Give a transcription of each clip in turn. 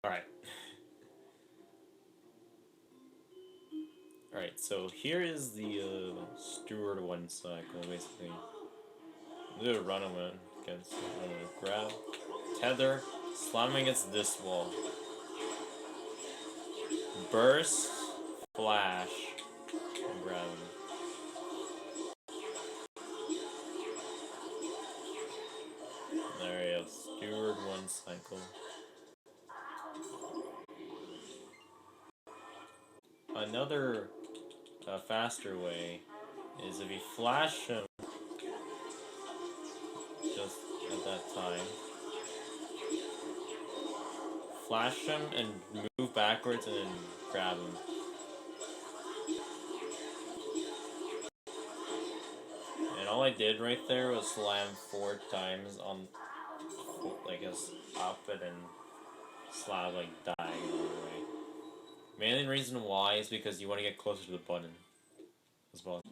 Alright. Alright, so here is the steward one cycle, basically. I'm gonna run him against grab, tether, slam him against this wall. Burst, flash, and grab him. There you go, steward one cycle. Another faster way is if you flash him just at that time. Flash him and move backwards and then grab him. And all I did right there was slam 4 times on, like, us up and then slam, like, dying all the way. Mainly reason why is because you want to get closer to the button as well.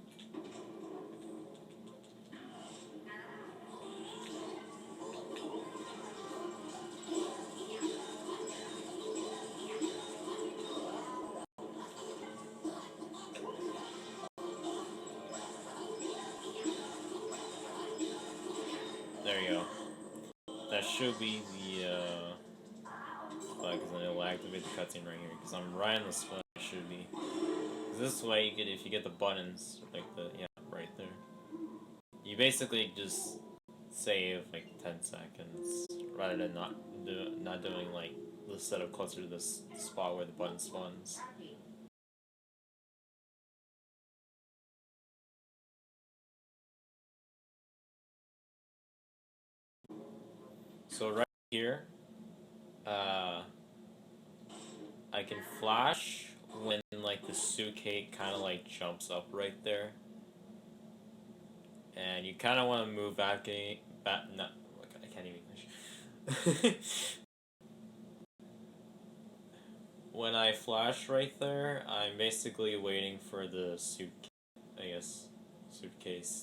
There you go. That should be the, because then it'll activate the cutscene right here, because I'm right on the spot, it should be. This way, you get, if you get the buttons, like yeah, right there. You basically just save, like, 10 seconds, rather than not doing, like, the setup closer to this spot where the button spawns. So right here, I can flash when, like, the suitcase kind of, like, jumps up right there. And you kind of want to move back, not, I can't even finish. When I flash right there, I'm basically waiting for the suitcase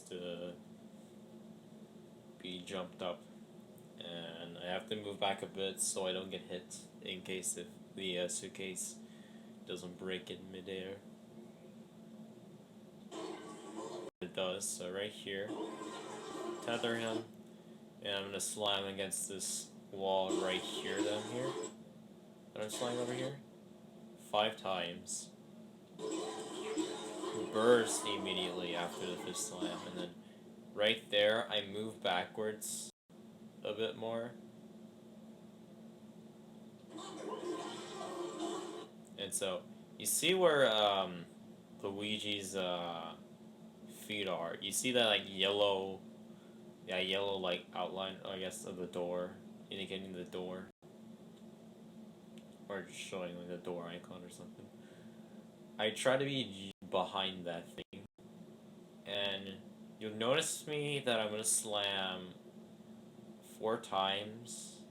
to be jumped up. And I have to move back a bit so I don't get hit in case if the suitcase doesn't break in midair. It does, so right here, tether him, and I'm gonna slam against this wall right here that I'm slamming over here, 5 times. Burst immediately after the fifth slam, and then right there I move backwards a bit more. And so, you see where Luigi's feet are. You see that, like, yellow like outline, I guess, of the door, indicating the door, or just showing, like, the door icon or something. I try to be behind that thing, and you'll notice me that I'm gonna slam 4 times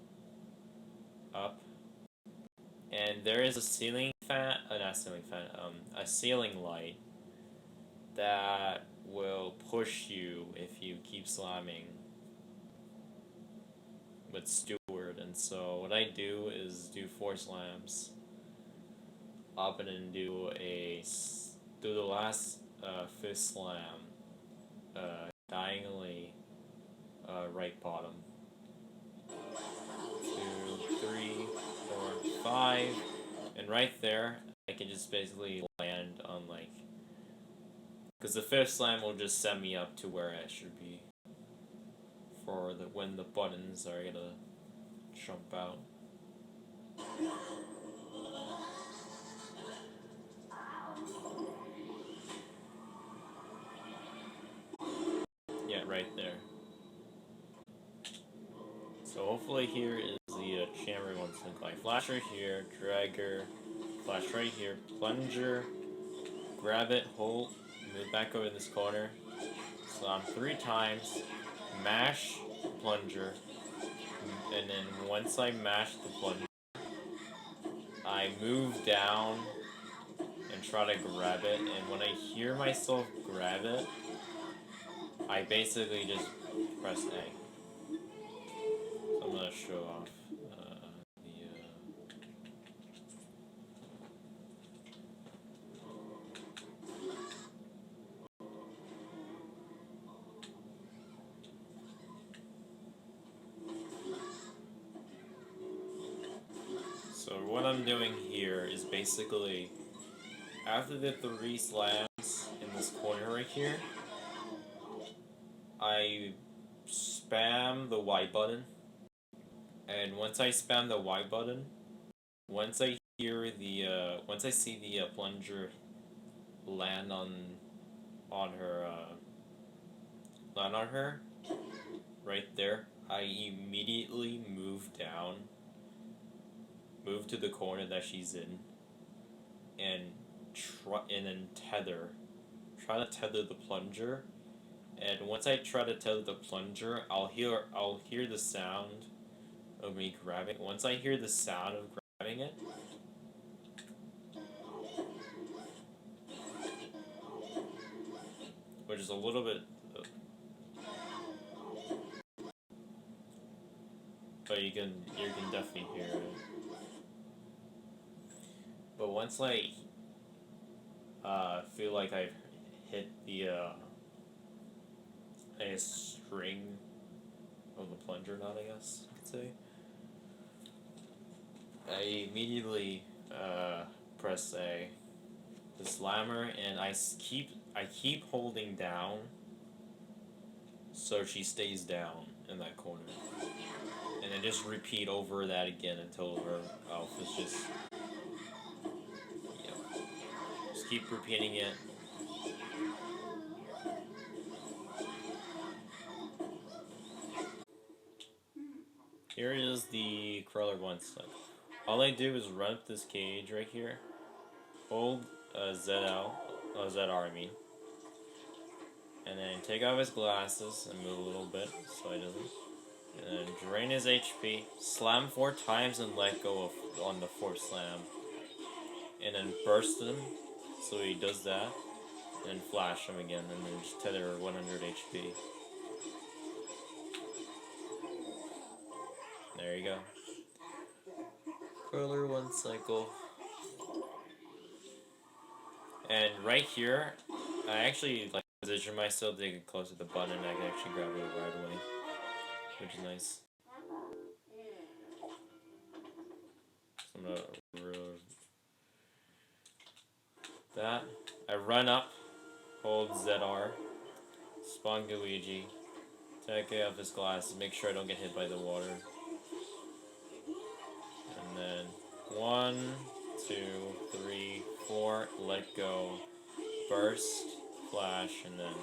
up, and there is a ceiling fan, not ceiling fan, a ceiling light that will push you if you keep slamming with Steward. And so what I do is do 4 slams up and then do the last 5th slam diagonally right bottom. 2, 3, 4, 5, and right there I can just basically land on, like, because the 5th slam will just send me up to where I should be for when the buttons are gonna jump out. Yeah, right there. So hopefully here is the chamber one thing, like flash right here, dragger, flash right here, plunger, grab it, hold, move back over this corner, slam 3 times, mash plunger, and then once I mash the plunger, I move down and try to grab it, and when I hear myself grab it, I basically just press A. So I'm gonna show off the So what I'm doing here is basically, after the 3 slams in this corner right here, I spam the Y button, and once I spam the Y button, once I once I see the plunger land on her, land on her, right there, I immediately move to the corner that she's in, and then try to tether the plunger. And once I try to tether the plunger, I'll hear the sound of me grabbing. Once I hear the sound of grabbing it, which is a little bit, but you can definitely hear it. But once I feel like I've hit the a string of the plunger knot, I guess I could say, I immediately press the slammer, and I keep holding down so she stays down in that corner, and then just repeat over that again until her outfit's just, you know, just keep repeating it. Here is the crawler one step. All I do is run up this cage right here, hold ZR, I mean, and then take off his glasses and move a little bit so he doesn't. And then drain his HP, slam 4 times and let go on the 4th slam. And then burst him, so he does that. And then flash him again, and then just tether 100 HP. There you go. Curler 1 cycle. And right here, I actually like position myself to get close to the button, and I can actually grab it right away, which is nice. So I'm gonna that. I run up, hold ZR, spawn Luigi, take off his glasses, make sure I don't get hit by the water. And then 1, 2, 3, 4, let go, burst, flash, and then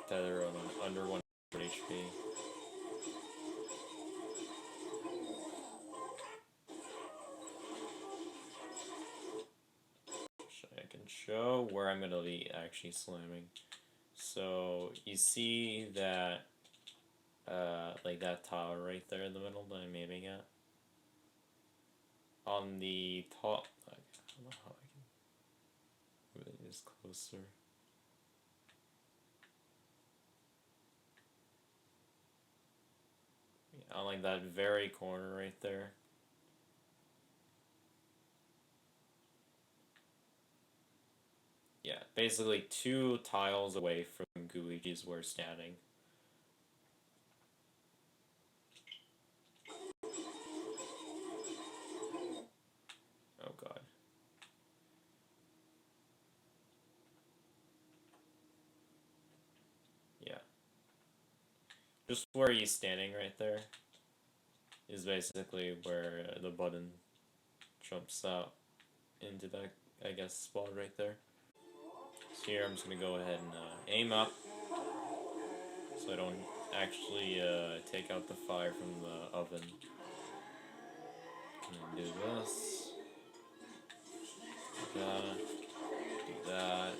tether on under 100 HP. I can show where I'm going to be actually slamming. So you see that, like that tower right there in the middle that I'm aiming at. On the top, I don't know how I can move this closer. Yeah, on like that very corner right there. Yeah, basically 2 tiles away from Luigi's where standing. Oh god. Yeah. Just where he's standing right there is basically where the button jumps out into that, I guess, spot right there. So here I'm just going to go ahead and aim up so I don't actually take out the fire from the oven. And do this. Do that. Do that.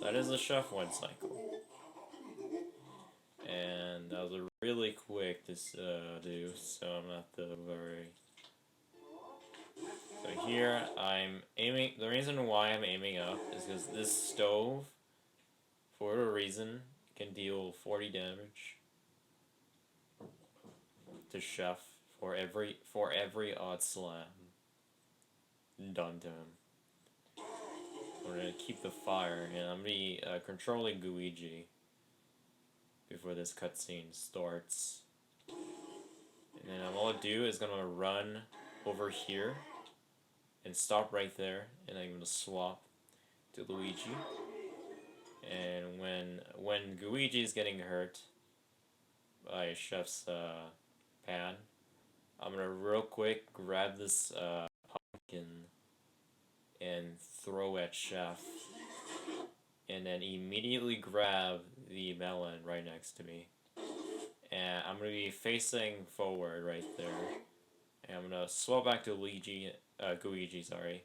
That is a chef 1 cycle. And that was a really quick to do, so I'm not very... So here I'm aiming, the reason why I'm aiming up is because this stove, for a reason, can deal 40 damage to Chef for every odd slam done to him. keep the fire, and I'm gonna be controlling Luigi before this cutscene starts. And then all I'll do is gonna run over here and stop right there, and I'm gonna swap to Luigi. And when Luigi is getting hurt by Chef's pan, I'm gonna real quick grab this pumpkin and throw at Chef, and then immediately grab the melon right next to me. And I'm gonna be facing forward right there. And I'm gonna swap back to Luigi, sorry,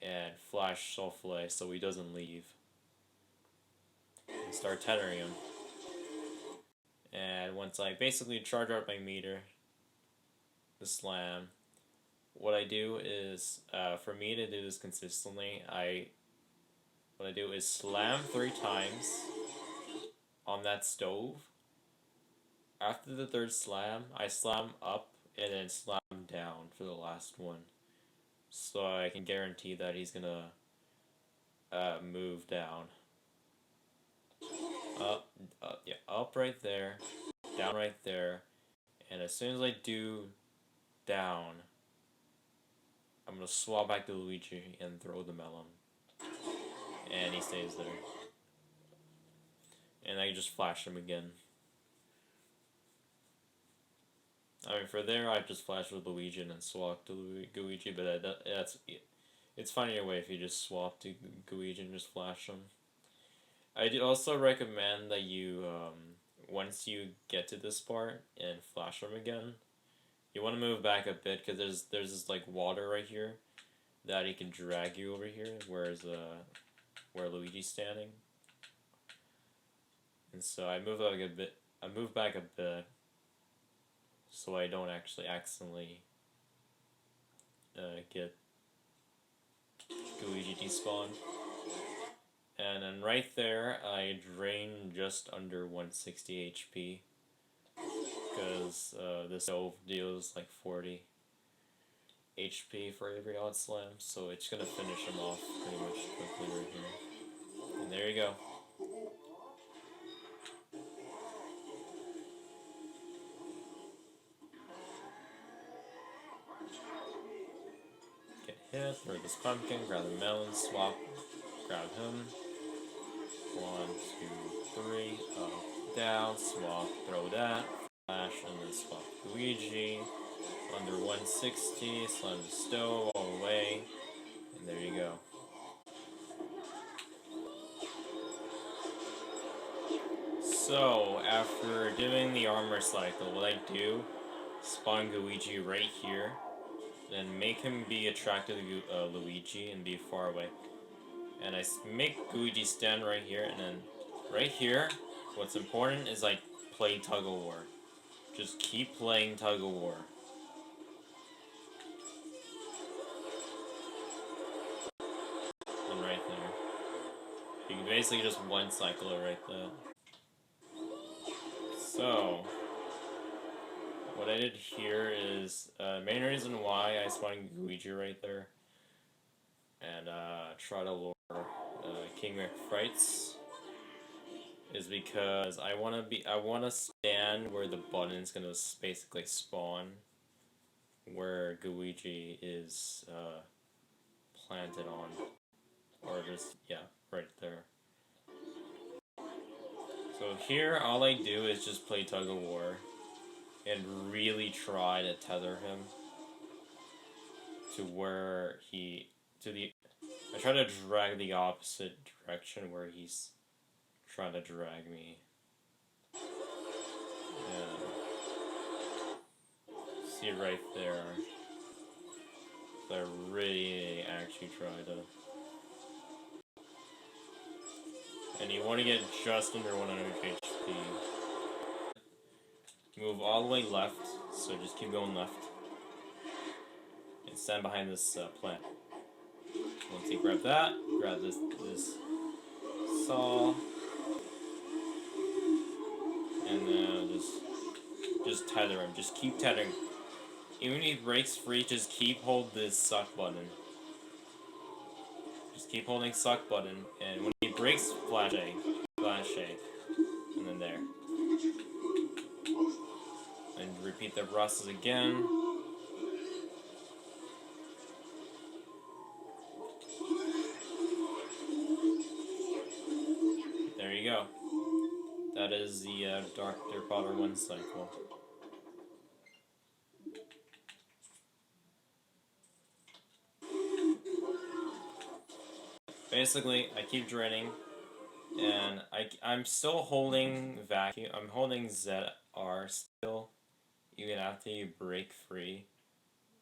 and flash Souffle so he doesn't leave. And start tethering him. And once I basically charge up my meter, the slam, what I do is, for me to do this consistently, what I do is slam 3 times on that stove. After the 3rd slam, I slam up and then slam down for the last one. So I can guarantee that he's gonna move down. Up right there, down right there, and as soon as I do down, I'm gonna swap back to Luigi and throw the melon. And he stays there. And I can just flash him again. I mean, for there, I just flash with Luigi and then swap to Luigi, but it's fine either way if you just swap to Luigi and just flash him. I do also recommend that you, once you get to this part and flash him again, you want to move back a bit, because there's this, like, water right here that he can drag you over here, where Luigi's standing. And so I move back a bit, so I don't actually accidentally get Luigi despawned. And then right there, I drain just under 160 HP, because this stove deals like 40 HP for every odd slam, so it's gonna finish him off pretty much quickly right here. And there you go. Get hit, throw this pumpkin, grab the melon, swap, grab him. 1, 2, 3, up, down, swap, throw that, flash, and then swap Luigi. Under 160, slam the stove all the way, and there you go. So, after doing the armor cycle, what I do, spawn Luigi right here, then make him be attracted to Luigi and be far away. And I make Luigi stand right here, and then right here, what's important is I play Tug of War. Just keep playing Tug of War. And right there. You can basically just one cycle it right there. So, what I did here is, main reason why I spawned Luigi right there, and try to lure King McFrights, is because I wanna stand where the button's gonna basically spawn, where Luigi is planted on, or just right there. So here, all I do is just play Tug of War, and really try to tether him to where I try to drag the opposite direction where he's trying to drag me. Yeah. See right there. So I really actually try to. And you want to get just under 100 HP. Move all the way left, so just keep going left. And stand behind this plant. Once you grab that, grab this saw, and then just tether him. Just keep tethering. Even if he breaks free, just keep hold this suck button. Just keep holding suck button, and when he breaks, flash A. Flash A. And then there. And repeat the process again. There you go. That is the Dr. Potter 1 cycle. Basically, I keep draining, and I'm still holding vacuum. I'm holding ZR still, even after you break free,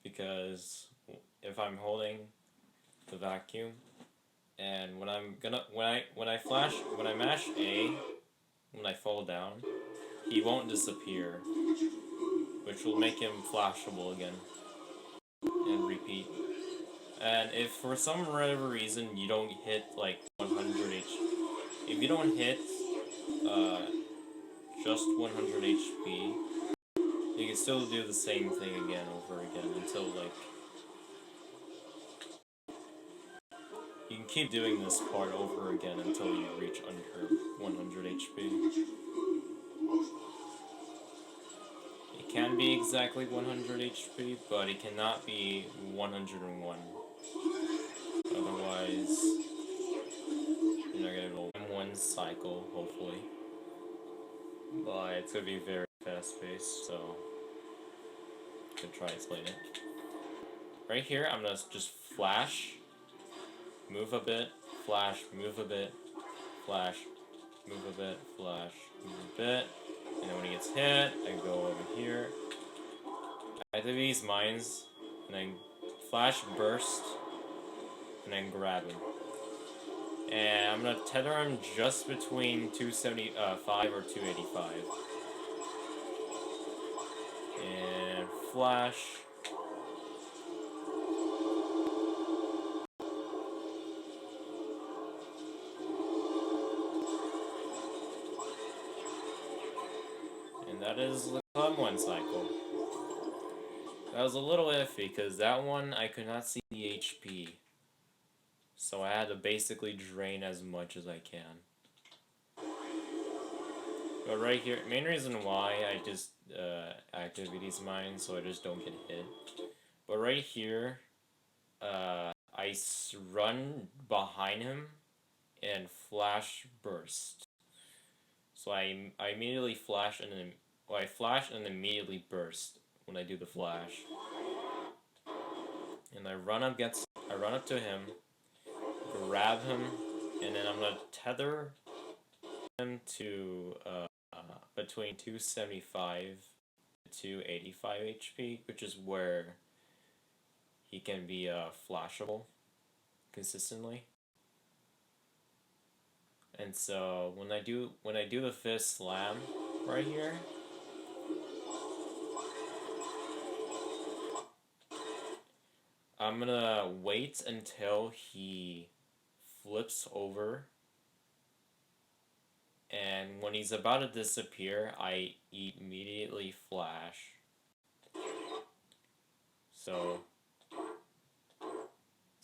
because if I'm holding the vacuum, and when I mash A, when I fall down, he won't disappear, which will make him flashable again, and repeat. And if for some whatever reason you don't hit like 100 if you don't hit just 100 HP, you can still do the same thing again over again until like you can keep doing this part over again until you reach under 100 HP. It can be exactly 100 HP, but it cannot be 101. Otherwise, you're not gonna get one cycle, hopefully. But it's gonna be very fast-paced, so I can try and explain it. Right here, I'm gonna just flash, move a bit, flash, move a bit, flash, move a bit, flash, move a bit, and then when he gets hit, I go over here. I have these mines, and then flash, burst, and then grab him. And I'm gonna tether him just between 275 or 285. And flash. And that is the Club 1 cycle. That was a little iffy, because that one I could not see the HP. So I had to basically drain as much as I can. But right here, main reason why I just activate these mines so I just don't get hit. But right here, I run behind him and flash burst. So I immediately flash and then I flash and immediately burst when I do the flash. And I run up to him, grab him, and then I'm gonna tether him to between 275 to 285 HP, which is where he can be flashable consistently. And so when I do the fist slam right here, I'm gonna wait until he flips over, and when he's about to disappear, I immediately flash. So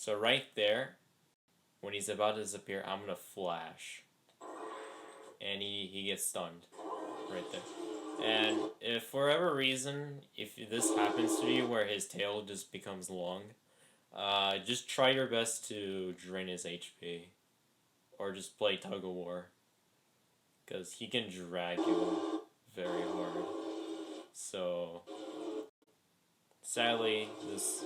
right there, when he's about to disappear, I'm gonna flash. And he gets stunned. Right there. And if for whatever reason, if this happens to you where his tail just becomes long, just try your best to drain his HP. Or just play tug of war. Because he can drag you very hard. So, sadly, this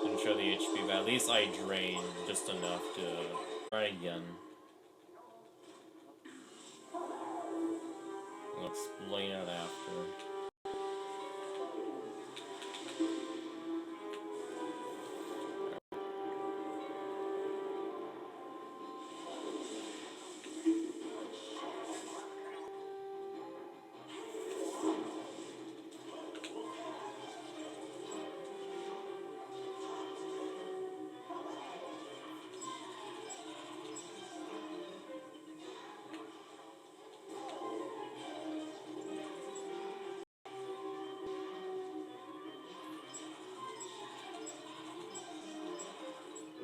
didn't show the HP, but at least I drained just enough to try again. I'll explain it after.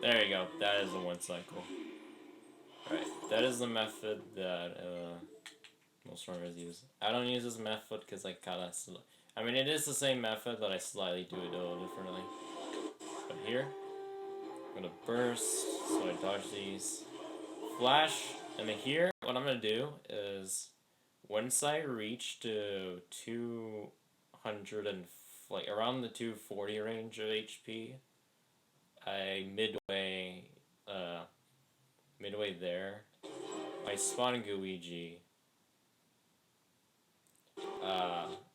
There you go. That is a 1 cycle. Right. That is the method that most runners use. I don't use this method because I kind of... I mean, it is the same method, but I slightly do it a little differently. But here, I'm going to burst, so I dodge these. Flash, and then here, what I'm going to do is, once I reach to 200 and, like, around the 240 range of HP, I midway there, I spawn Guiji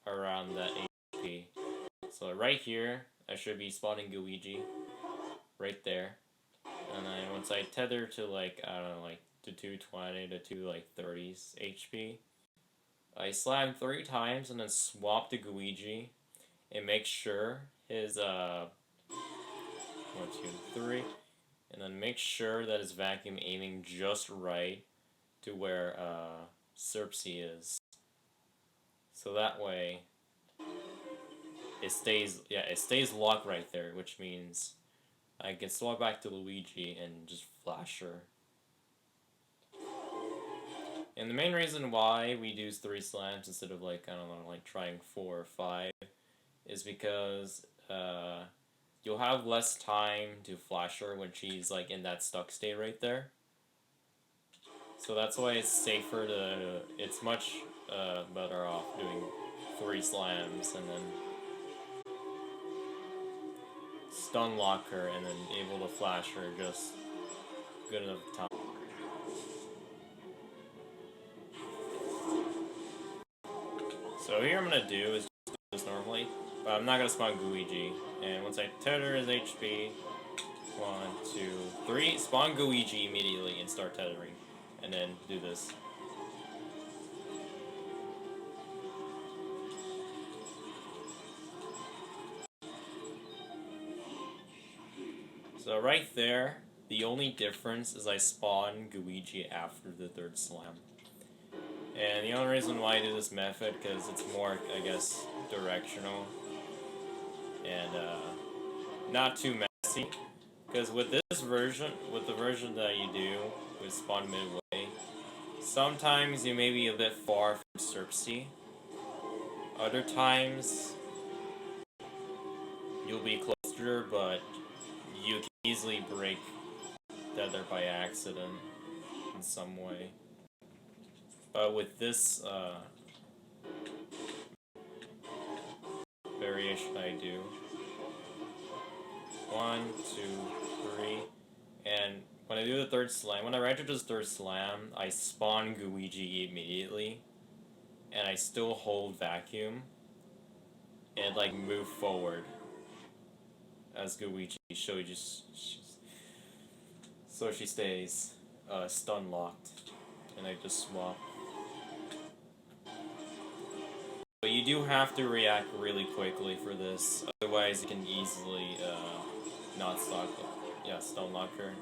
around that HP. So right here, I should be spawning Guiji right there. And then once I tether to like, I don't know, like to 220 to 230s HP, I slam 3 times and then swap to Guiji and make sure his 1, 2, 3, and then make sure that his vacuum aiming just right to where Serpsy is. So that way it stays locked right there, which means I can swap back to Luigi and just flash her. And the main reason why we do 3 slams instead of like, I don't know, like trying 4 or 5 is because you'll have less time to flash her when she's like in that stuck state right there. So that's why it's safer to, it's much better off doing 3 slams and then stun lock her and then able to flash her just good enough time. So here I'm gonna do is just do this normally, but I'm not gonna spawn Guiji. And once I tether his HP, 1, 2, 3, spawn Guiji immediately and start tethering, and then do this. So right there, the only difference is I spawn Guiji after the 3rd slam. And the only reason why I do this method, because it's more, I guess, directional and not too messy. Because with this version, with the version that you do with spawn midway, sometimes you may be a bit far from Serpsy. Other times, you'll be closer, but you can easily break tether by accident in some way. But with this variation I do, 1, 2, 3, and when I do the 3rd slam, when I ride to this 3rd slam, I spawn Guiji immediately, and I still hold vacuum, and like move forward as Guiji, so she stays stun locked, and I just swap. But you do have to react really quickly for this, otherwise you can easily not stun lock her.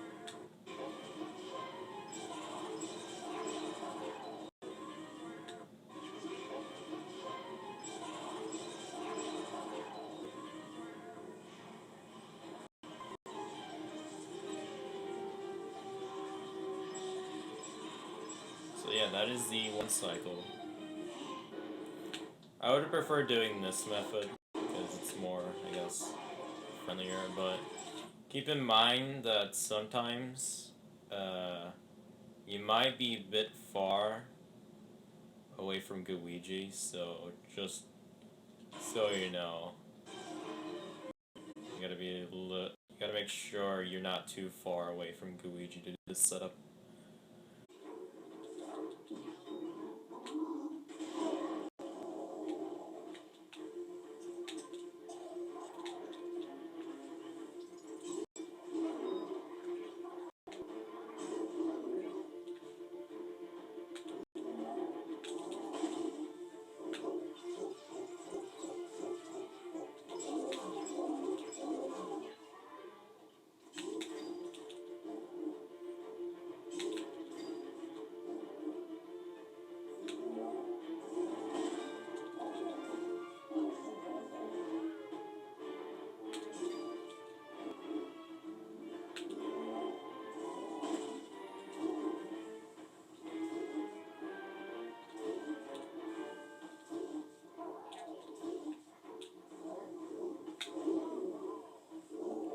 So yeah, that is the 1 cycle. I would prefer doing this method, because it's more, I guess, friendlier, but keep in mind that sometimes you might be a bit far away from Guiji, so just so you know, you gotta make sure you're not too far away from Guiji to do this setup.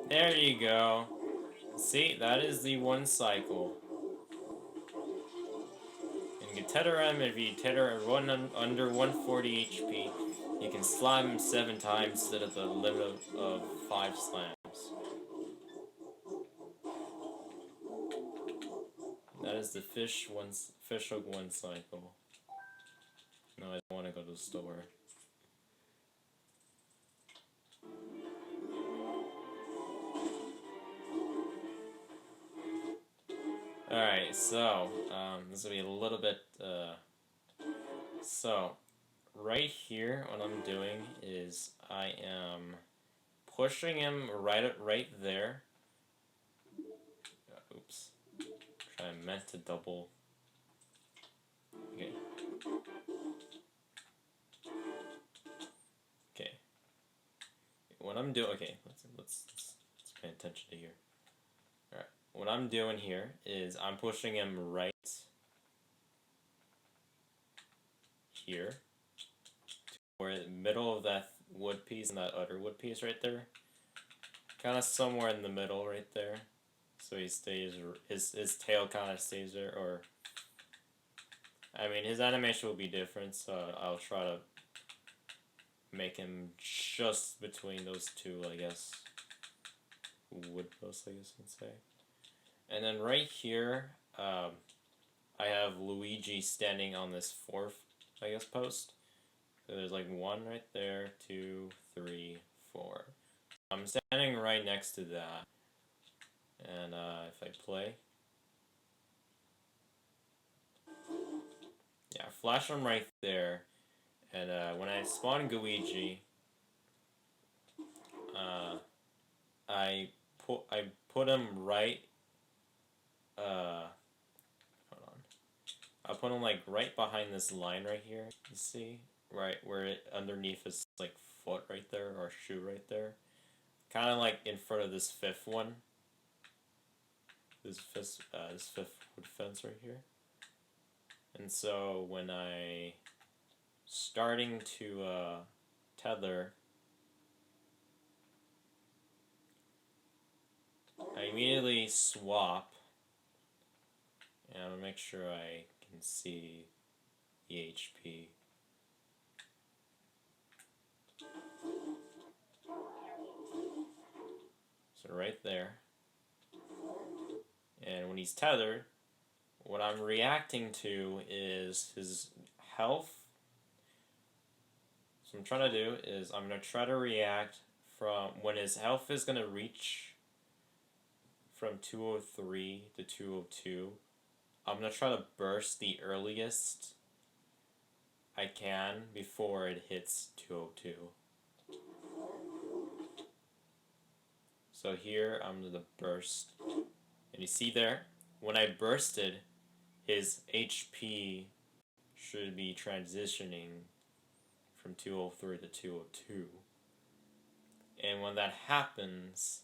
There you go. See, that is the one cycle. And you can tether him if you tether under 140 HP. You can slam him 7 times instead of the limit of 5 slams. That is the fish hook one cycle. No, I don't want to go to the store. Alright, so, this will be a little bit, so, right here, what I'm doing is I am pushing him right there. Oops. I meant to double. Okay. Okay. What I'm doing, okay, let's pay attention to here. Alright, what I'm doing here is I'm pushing him right here, where the middle of that wood piece and that other wood piece right there, kind of somewhere in the middle right there, so he stays, his tail kind of stays there, or, I mean, his animation will be different, so I'll try to make him just between those two, I guess, wood posts, I guess you'd say. And then right here, I have Luigi standing on this fourth, I guess, post. So there's like 1 right there, 2, 3, 4. I'm standing right next to that. And if I play, yeah, flash him right there. And when I spawn Luigi, I put him right. Hold on. I put him like right behind this line right here. You see, right where it underneath his like foot right there, or shoe right there. Kind of like in front of this fifth one. This fifth wood fence right here. And so when I starting to tether, I immediately swap, and I'm gonna make sure I can see the HP. So right there. And when he's tethered, what I'm reacting to is his health. So what I'm trying to do is I'm going to try to react from when his health is going to reach from 203 to 202. I'm going to try to burst the earliest I can before it hits 202. So here I'm going to burst. And you see there, when I bursted, his HP should be transitioning from 203 to 202. And when that happens,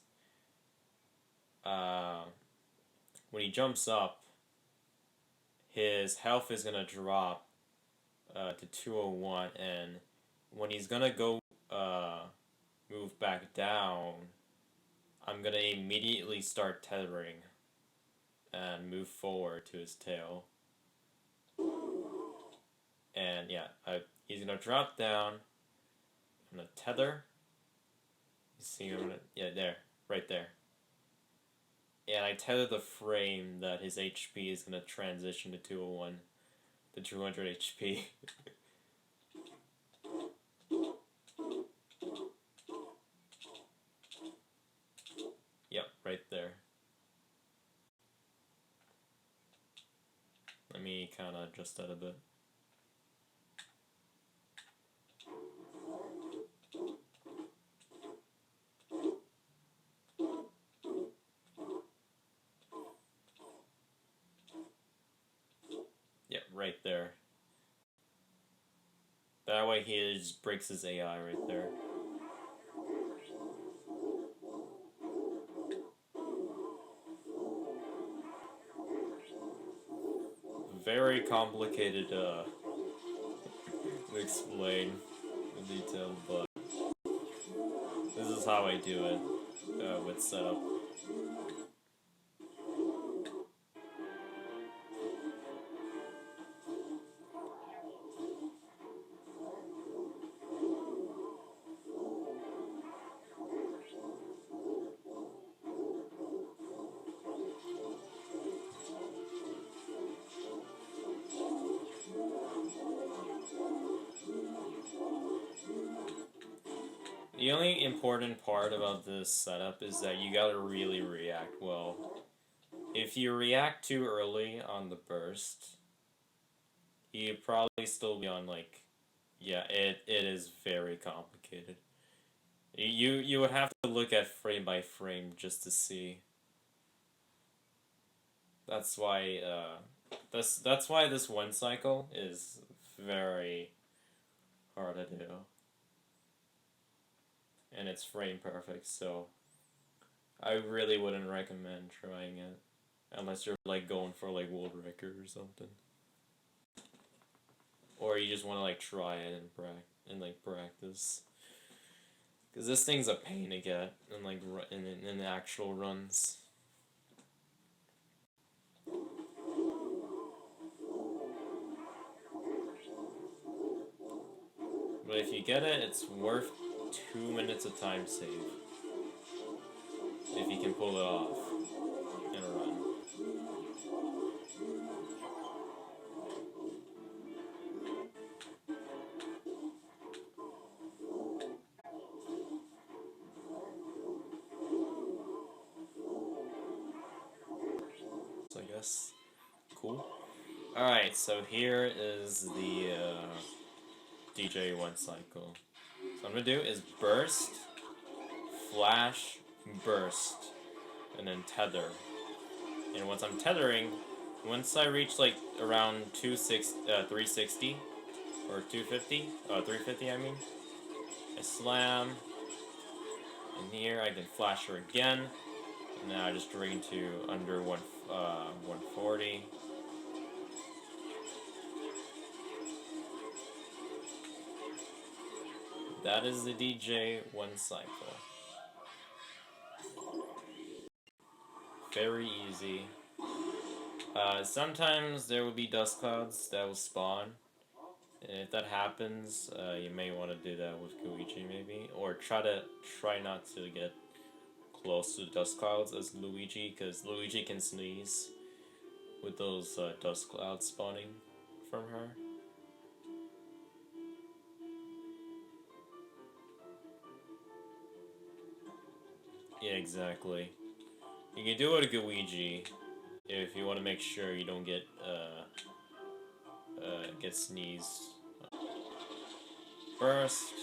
when he jumps up, his health is going to drop to 201, and when he's going to go move back down, I'm going to immediately start tethering and move forward to his tail. And yeah, he's going to drop down. I'm going to tether. You see, yeah, there, right there. And I tether the frame that his HP is going to transition to 201 to 200 HP. Yep, right there. Let me kind of adjust that a bit. Yep, right there. That way he just breaks his AI right there. Very complicated to explain in detail, but this is how I do it. with setup. The only important part about this setup is that you gotta really react well. If you react too early on the burst, you'd probably still be on like, yeah, it is very complicated. You would have to look at frame by frame just to see. That's why that's why this one cycle is very hard to do. And it's frame perfect, so I really wouldn't recommend trying it unless you're like going for like world record or something. Or you just want to like try it and practice. Cuz this thing's a pain to get in like in the actual runs. But if you get it, it's worth 2 minutes of time save. If you can pull it off in a run. So I guess cool. Alright, so here is the DJ one cycle. So what I'm gonna do is burst, flash, burst, and then tether. And once I'm tethering, once I reach like around 360 or 250, 350 I mean, I slam. And here I can flash her again. And now I just drain to under 140. That is the DJ one cycle. Very easy. Sometimes there will be dust clouds that will spawn. And if that happens, you may want to do that with Luigi maybe. Or try not to get close to dust clouds as Luigi, because Luigi can sneeze with those dust clouds spawning from her. Yeah, exactly. You can do it with Luigi if you want to make sure you don't get sneezed. Burst,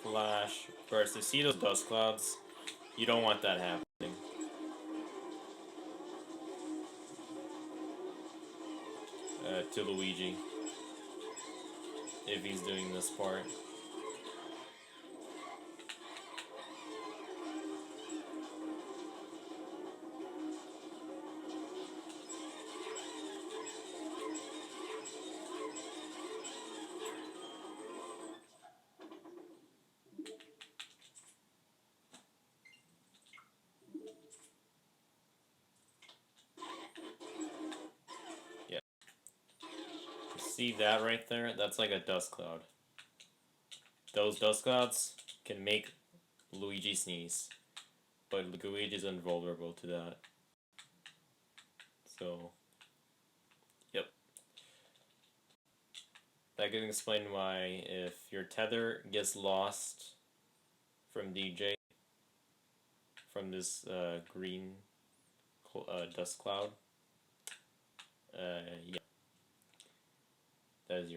flash, burst. You see those dust clouds? You don't want that happening. To Luigi, if he's doing this part. See that right there? That's like a dust cloud. Those dust clouds can make Luigi sneeze, but Luigi is invulnerable to that. So, yep. That can explain why if your tether gets lost from DJ, from this green dust cloud, yeah, that is your